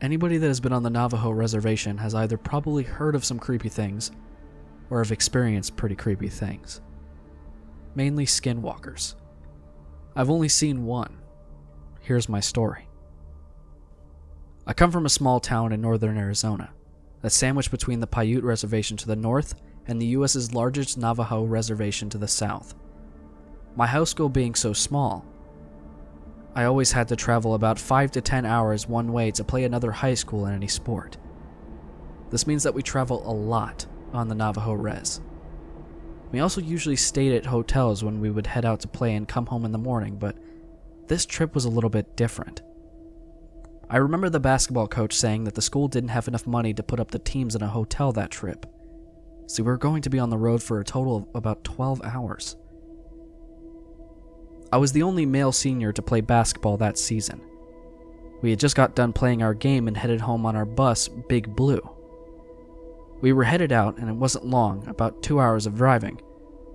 Anybody that has been on the Navajo reservation has either probably heard of some creepy things or have experienced pretty creepy things. Mainly skinwalkers. I've only seen one. Here's my story. I come from a small town in northern Arizona that's sandwiched between the Paiute Reservation to the north and the U.S.'s largest Navajo reservation to the south. My high school being so small, I always had to travel about 5 to 10 hours one way to play another high school in any sport. This means that we travel a lot on the Navajo res. We also usually stayed at hotels when we would head out to play and come home in the morning, but this trip was a little bit different. I remember the basketball coach saying that the school didn't have enough money to put up the teams in a hotel that trip, so we were going to be on the road for a total of about 12 hours. I was the only male senior to play basketball that season. We had just got done playing our game and headed home on our bus, Big Blue. We were headed out, and it wasn't long, about 2 hours of driving,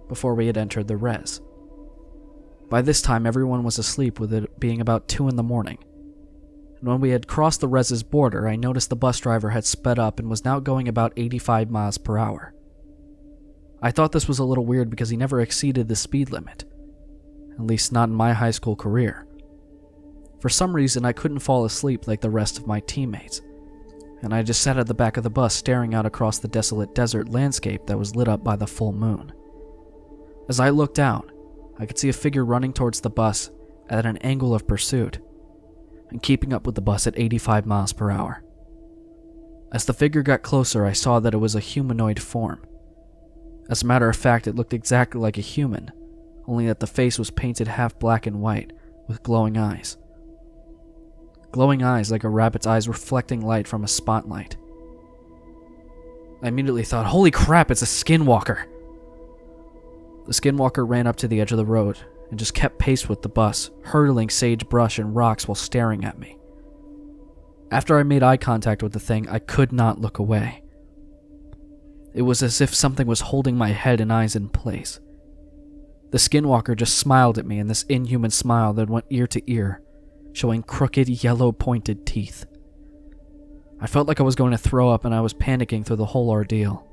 before we had entered the res. By this time, everyone was asleep, with it being about 2 in the morning. And when we had crossed the res's border, I noticed the bus driver had sped up and was now going about 85 miles per hour. I thought this was a little weird because he never exceeded the speed limit. At least not in my high school career. For some reason, I couldn't fall asleep like the rest of my teammates, and I just sat at the back of the bus staring out across the desolate desert landscape that was lit up by the full moon. As I looked out, I could see a figure running towards the bus at an angle of pursuit, and keeping up with the bus at 85 miles per hour. As the figure got closer, I saw that it was a humanoid form. As a matter of fact, it looked exactly like a human, only that the face was painted half black and white, with glowing eyes. Glowing eyes like a rabbit's eyes reflecting light from a spotlight. I immediately thought, holy crap, it's a skinwalker! The skinwalker ran up to the edge of the road and just kept pace with the bus, hurtling sagebrush and rocks while staring at me. After I made eye contact with the thing, I could not look away. It was as if something was holding my head and eyes in place. The skinwalker just smiled at me in this inhuman smile that went ear to ear, showing crooked, yellow-pointed teeth. I felt like I was going to throw up, and I was panicking through the whole ordeal.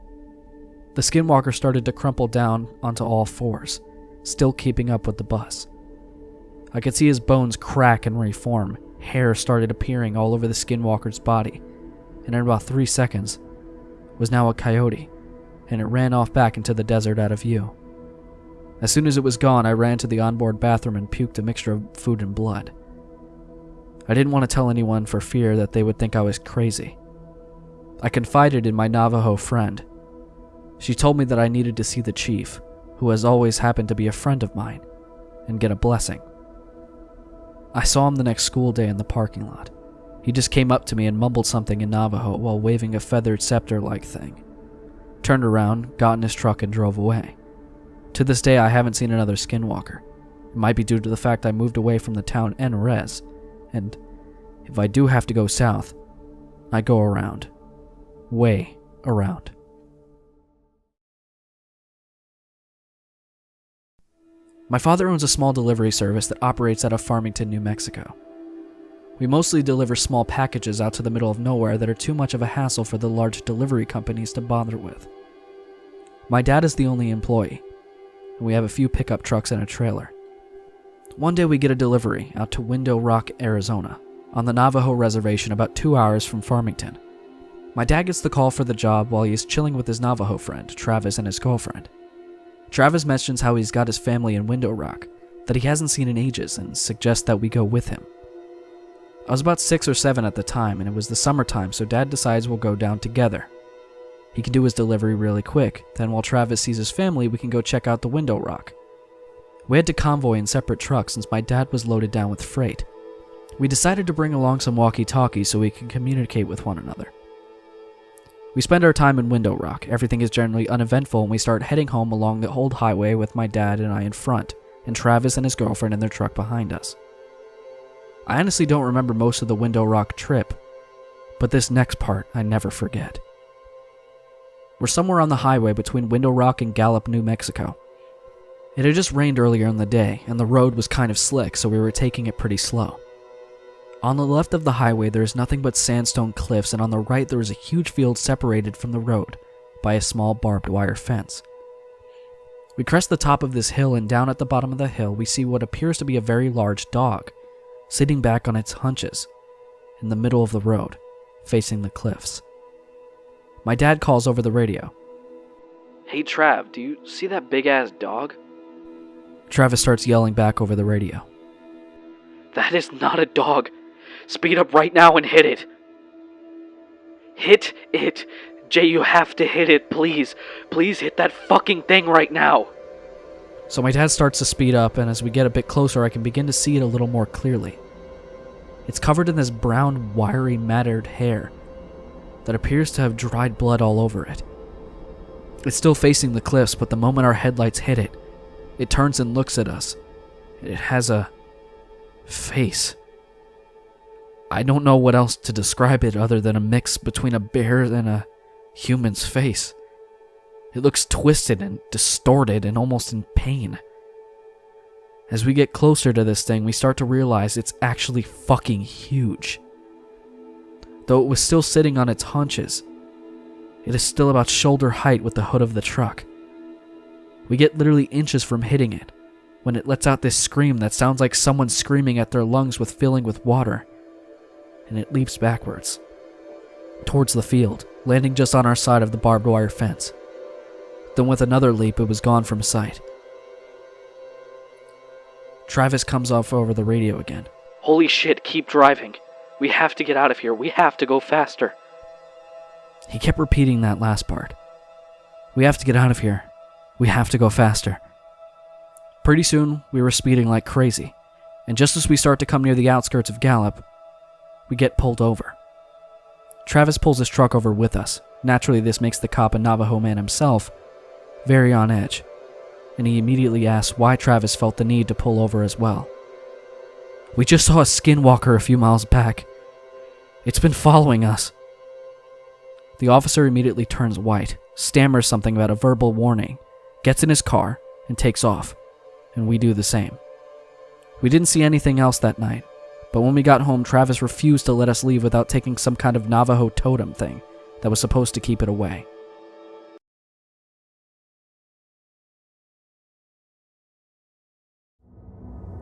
The skinwalker started to crumple down onto all fours, still keeping up with the bus. I could see his bones crack and reform. Hair started appearing all over the skinwalker's body, and in about 3 seconds, was now a coyote, and it ran off back into the desert out of view. As soon as it was gone, I ran to the onboard bathroom and puked a mixture of food and blood. I didn't want to tell anyone for fear that they would think I was crazy. I confided in my Navajo friend. She told me that I needed to see the chief, who has always happened to be a friend of mine, and get a blessing. I saw him the next school day in the parking lot. He just came up to me and mumbled something in Navajo while waving a feathered scepter-like thing. Turned around, got in his truck, and drove away. To this day, I haven't seen another skinwalker. It might be due to the fact I moved away from the town and res, and if I do have to go south, I go around. Way around. My father owns a small delivery service that operates out of Farmington, New Mexico. We mostly deliver small packages out to the middle of nowhere that are too much of a hassle for the large delivery companies to bother with. My dad is the only employee, and we have a few pickup trucks and a trailer. One day we get a delivery out to Window Rock, Arizona, on the Navajo reservation about 2 hours from Farmington. My dad gets the call for the job while he is chilling with his Navajo friend, Travis, and his girlfriend. Travis mentions how he's got his family in Window Rock, that he hasn't seen in ages, and suggests that we go with him. I was about 6 or 7 at the time, and it was the summertime, so Dad decides we'll go down together. He can do his delivery really quick, then while Travis sees his family, we can go check out the Window Rock. We had to convoy in separate trucks since my dad was loaded down with freight. We decided to bring along some walkie-talkies so we can communicate with one another. We spend our time in Window Rock. Everything is generally uneventful, and we start heading home along the old highway with my dad and I in front, and Travis and his girlfriend in their truck behind us. I honestly don't remember most of the Window Rock trip, but this next part I never forget. We're somewhere on the highway between Window Rock and Gallup, New Mexico. It had just rained earlier in the day, and the road was kind of slick, so we were taking it pretty slow. On the left of the highway, there is nothing but sandstone cliffs, and on the right, there is a huge field separated from the road by a small barbed wire fence. We crest the top of this hill, and down at the bottom of the hill, we see what appears to be a very large dog, sitting back on its haunches, in the middle of the road, facing the cliffs. My dad calls over the radio. "Hey Trav, do you see that big-ass dog?" Travis starts yelling back over the radio. "That is not a dog. Speed up right now and hit it. Hit it. Jay, you have to hit it, please. Please hit that fucking thing right now." So my dad starts to speed up, and as we get a bit closer, I can begin to see it a little more clearly. It's covered in this brown, wiry, matted hair that appears to have dried blood all over it. It's still facing the cliffs, but the moment our headlights hit it, it turns and looks at us. It has a face. I don't know what else to describe it other than a mix between a bear and a human's face. It looks twisted and distorted and almost in pain. As we get closer to this thing, we start to realize it's actually fucking huge. Though it was still sitting on its haunches, it is still about shoulder height with the hood of the truck. We get literally inches from hitting it when it lets out this scream that sounds like someone screaming at their lungs with filling with water, and it leaps backwards towards the field, landing just on our side of the barbed wire fence. Then with another leap, it was gone from sight. Travis comes off over the radio again. "Holy shit, keep driving. We have to get out of here. We have to go faster." He kept repeating that last part. "We have to get out of here. We have to go faster." Pretty soon, we were speeding like crazy, and just as we start to come near the outskirts of Gallup, we get pulled over. Travis pulls his truck over with us. Naturally, this makes the cop, a Navajo man himself, very on edge, and he immediately asks why Travis felt the need to pull over as well. "We just saw a Skinwalker a few miles back. It's been following us." The officer immediately turns white, stammers something about a verbal warning, gets in his car, and takes off, and we do the same. We didn't see anything else that night, but when we got home, Travis refused to let us leave without taking some kind of Navajo totem thing that was supposed to keep it away.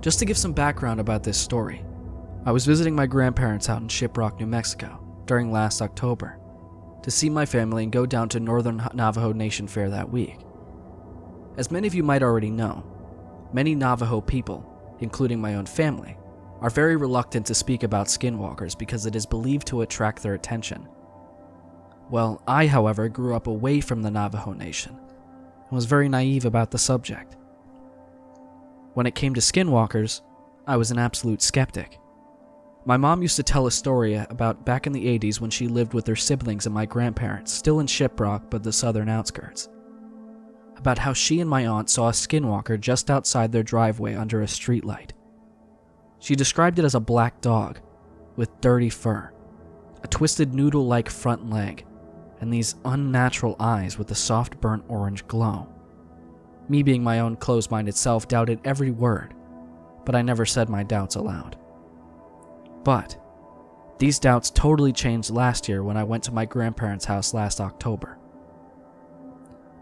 Just to give some background about this story, I was visiting my grandparents out in Shiprock, New Mexico during last October to see my family and go down to Northern Navajo Nation Fair that week. As many of you might already know, many Navajo people, including my own family, are very reluctant to speak about skinwalkers because it is believed to attract their attention. Well, I, however, grew up away from the Navajo Nation and was very naive about the subject. When it came to skinwalkers, I was an absolute skeptic. My mom used to tell a story about back in the 80s when she lived with her siblings and my grandparents, still in Shiprock but the southern outskirts, about how she and my aunt saw a skinwalker just outside their driveway under a streetlight. She described it as a black dog with dirty fur, a twisted noodle-like front leg, and these unnatural eyes with a soft burnt orange glow. Me, being my own closed-minded self, doubted every word, but I never said my doubts aloud. But these doubts totally changed last year when I went to my grandparents' house last October.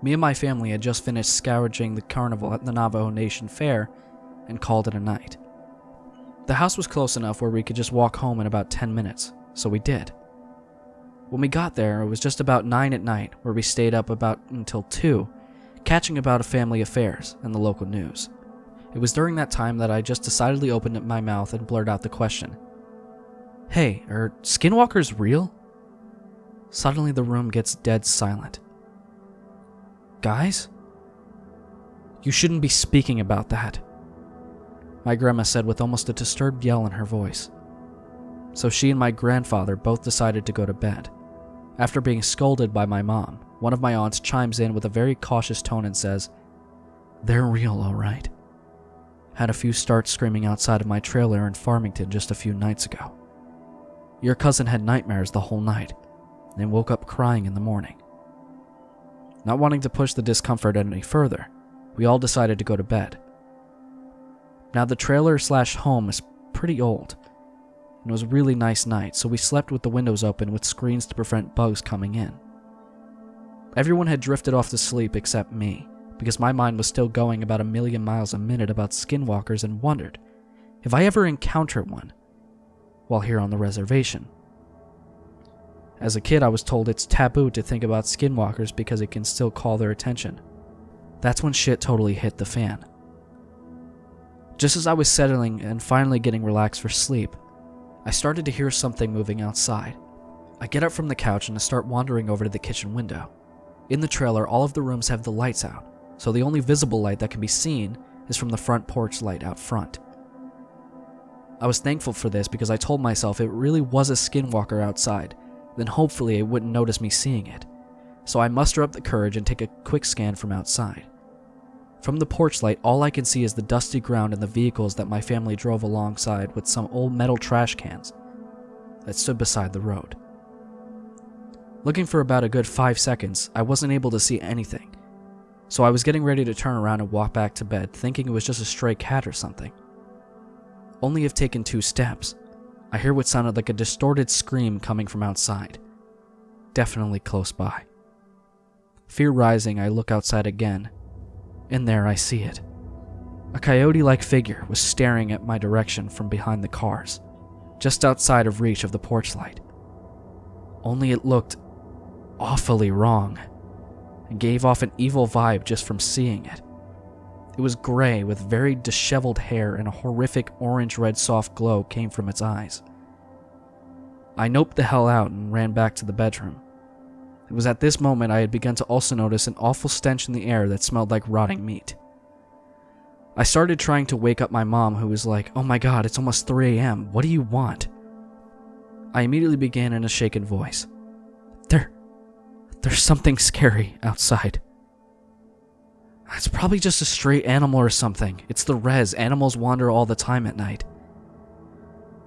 Me and my family had just finished scrounging the carnival at the Navajo Nation Fair and called it a night. The house was close enough where we could just walk home in about 10 minutes, so we did. When we got there, it was just about 9 at night, where we stayed up about until 2, catching about family affairs and the local news. It was during that time that I just decidedly opened up my mouth and blurted out the question, "Hey, are skinwalkers real?" Suddenly the room gets dead silent. "Guys? You shouldn't be speaking about that," my grandma said with almost a disturbed yell in her voice. So she and my grandfather both decided to go to bed. After being scolded by my mom, one of my aunts chimes in with a very cautious tone and says, "They're real, all right. Had a few starts screaming outside of my trailer in Farmington just a few nights ago. Your cousin had nightmares the whole night and woke up crying in the morning." Not wanting to push the discomfort any further, we all decided to go to bed. Now the trailer/home is pretty old, and it was a really nice night, so we slept with the windows open with screens to prevent bugs coming in. Everyone had drifted off to sleep except me, because my mind was still going about 1,000,000 miles a minute about skinwalkers and wondered if I ever encounter one while here on the reservation. As a kid, I was told it's taboo to think about skinwalkers because it can still call their attention. That's when shit totally hit the fan. Just as I was settling and finally getting relaxed for sleep, I started to hear something moving outside. I get up from the couch and I start wandering over to the kitchen window. In the trailer, all of the rooms have the lights out, so the only visible light that can be seen is from the front porch light out front. I was thankful for this because I told myself if it really was a skinwalker outside, then hopefully it wouldn't notice me seeing it. So I muster up the courage and take a quick scan from outside. From the porch light, all I can see is the dusty ground and the vehicles that my family drove alongside with some old metal trash cans that stood beside the road. Looking for about a good 5 seconds, I wasn't able to see anything, so I was getting ready to turn around and walk back to bed, thinking it was just a stray cat or something. Only have taken 2 steps, I hear what sounded like a distorted scream coming from outside, definitely close by. Fear rising, I look outside again, and there I see it. A coyote-like figure was staring at my direction from behind the cars, just outside of reach of the porch light. Only it looked awfully wrong, and gave off an evil vibe just from seeing it. It was gray with very disheveled hair, and a horrific orange-red soft glow came from its eyes. I noped the hell out and ran back to the bedroom. It was at this moment I had begun to also notice an awful stench in the air that smelled like rotting meat. I started trying to wake up my mom, who was like, "Oh my god, it's almost 3 a.m. What do you want?" I immediately began in a shaken voice. There's something scary outside." "It's probably just a stray animal or something. It's the res. Animals wander all the time at night."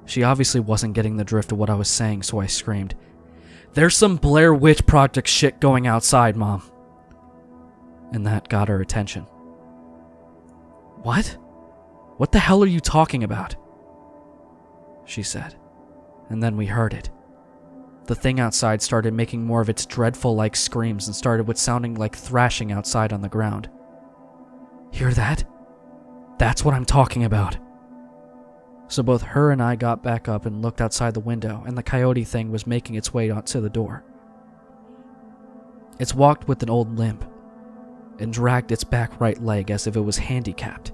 She obviously wasn't getting the drift of what I was saying, so I screamed, "There's some Blair Witch Project shit going outside, Mom." And that got her attention. "What? What the hell are you talking about?" she said, and then we heard it. The thing outside started making more of its dreadful-like screams and started with sounding like thrashing outside on the ground. "Hear that? That's what I'm talking about." So both her and I got back up and looked outside the window, and the coyote thing was making its way out to the door. It's walked with an old limp and dragged its back right leg as if it was handicapped.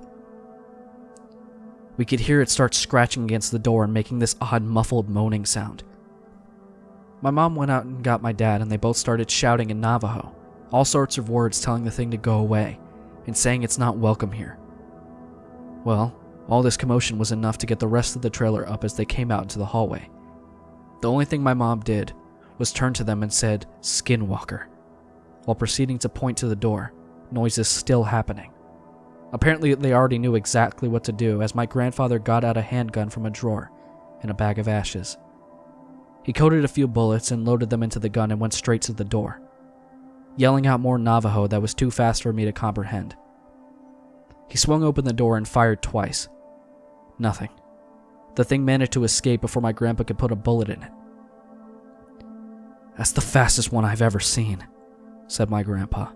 We could hear it start scratching against the door and making this odd muffled moaning sound. My mom went out and got my dad, and they both started shouting in Navajo, all sorts of words telling the thing to go away and saying it's not welcome here. Well, all this commotion was enough to get the rest of the trailer up as they came out into the hallway. The only thing my mom did was turn to them and said, "Skinwalker," while proceeding to point to the door, noises still happening. Apparently they already knew exactly what to do, as my grandfather got out a handgun from a drawer and a bag of ashes. He coated a few bullets and loaded them into the gun and went straight to the door, yelling out more Navajo that was too fast for me to comprehend. He swung open the door and fired twice. Nothing. The thing managed to escape before my grandpa could put a bullet in it. "That's the fastest one I've ever seen," said my grandpa.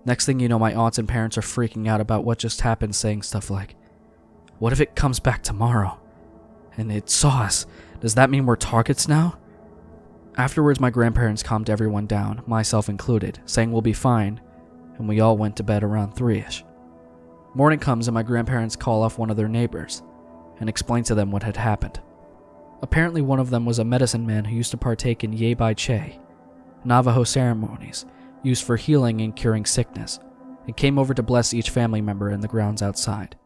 Next thing you know, my aunts and parents are freaking out about what just happened, saying stuff like, "What if it comes back tomorrow? And it saw us. Does that mean we're targets now?" Afterwards, my grandparents calmed everyone down, myself included, saying we'll be fine, and we all went to bed around 3-ish. Morning comes and my grandparents call off one of their neighbors and explain to them what had happened. Apparently one of them was a medicine man who used to partake in Ye Bai Che, Navajo ceremonies used for healing and curing sickness, and came over to bless each family member in the grounds outside.